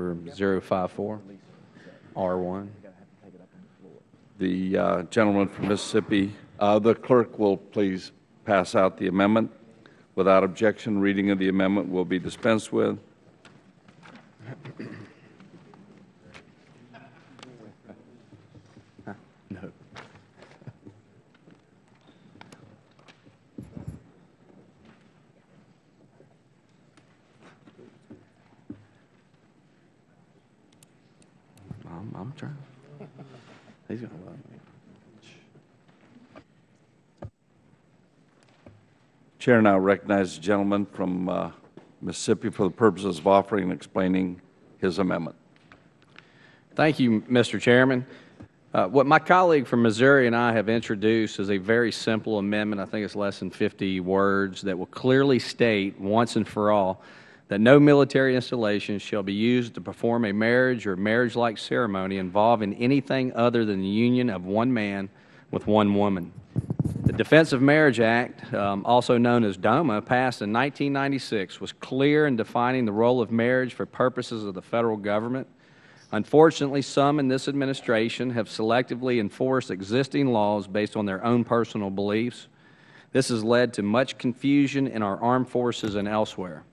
number 054, R1. The gentleman from Mississippi. The clerk will please pass out the amendment. Without objection, reading of the amendment will be dispensed with. No. I'm trying. He's going to love me. Chair now recognizes the gentleman from Mississippi for the purposes of offering and explaining his amendment. Thank you, Mr. Chairman. What my colleague from Missouri and I have introduced is a very simple amendment. I think it's less than 50 words that will clearly state once and for all that no military installation shall be used to perform a marriage or marriage-like ceremony involving anything other than the union of one man with one woman. The Defense of Marriage Act, also known as DOMA, passed in 1996, was clear in defining the role of marriage for purposes of the federal government. Unfortunately, some in this administration have selectively enforced existing laws based on their own personal beliefs. This has led to much confusion in our armed forces and elsewhere.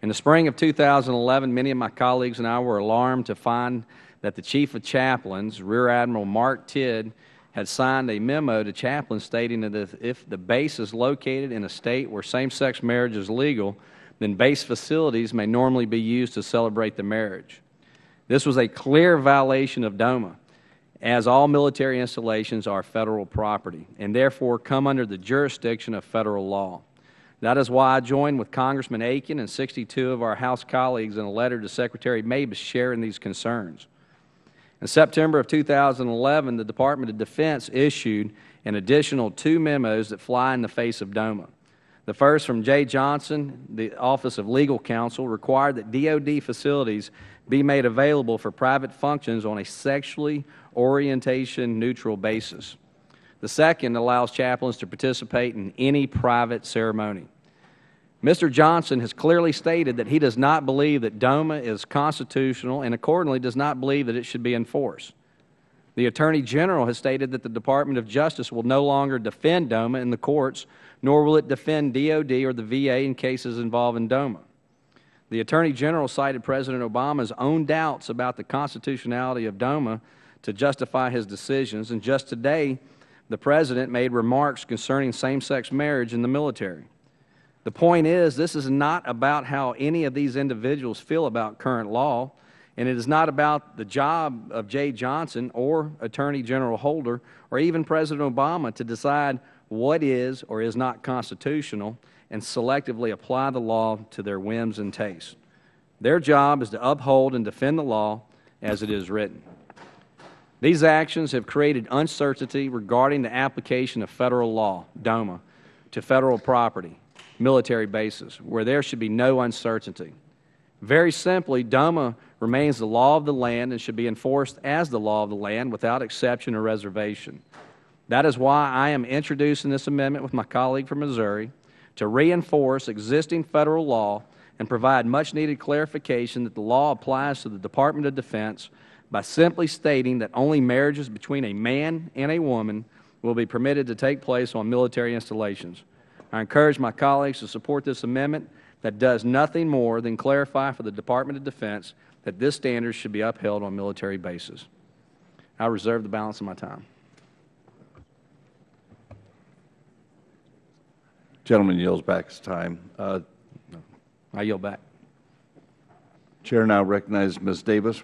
In the spring of 2011, many of my colleagues and I were alarmed to find that the Chief of Chaplains, Rear Admiral Mark Tidd, had signed a memo to chaplains stating that if the base is located in a state where same-sex marriage is legal, then base facilities may normally be used to celebrate the marriage. This was a clear violation of DOMA, as all military installations are federal property and therefore come under the jurisdiction of federal law. That is why I joined with Congressman Aiken and 62 of our House colleagues in a letter to Secretary Mabus sharing these concerns. In September of 2011, the Department of Defense issued an additional 2 memos that fly in the face of DOMA. The first, from Jay Johnson, the Office of Legal Counsel, required that DoD facilities be made available for private functions on a sexually orientation-neutral basis. The second allows chaplains to participate in any private ceremony. Mr. Johnson has clearly stated that he does not believe that DOMA is constitutional and accordingly does not believe that it should be enforced. The Attorney General has stated that the Department of Justice will no longer defend DOMA in the courts, nor will it defend DoD or the VA in cases involving DOMA. The Attorney General cited President Obama's own doubts about the constitutionality of DOMA to justify his decisions, and just today, the President made remarks concerning same-sex marriage in the military. The point is, this is not about how any of these individuals feel about current law, and it is not about the job of Jay Johnson or Attorney General Holder or even President Obama to decide what is or is not constitutional and selectively apply the law to their whims and tastes. Their job is to uphold and defend the law as it is written. These actions have created uncertainty regarding the application of federal law, DOMA, to federal property, military bases, where there should be no uncertainty. Very simply, DOMA remains the law of the land and should be enforced as the law of the land without exception or reservation. That is why I am introducing this amendment with my colleague from Missouri to reinforce existing federal law and provide much-needed clarification that the law applies to the Department of Defense by simply stating that only marriages between a man and a woman will be permitted to take place on military installations. I encourage my colleagues to support this amendment that does nothing more than clarify for the Department of Defense that this standard should be upheld on military bases. I reserve the balance of my time. Gentleman yields back his time. I yield back. Chair now recognizes Ms. Davis.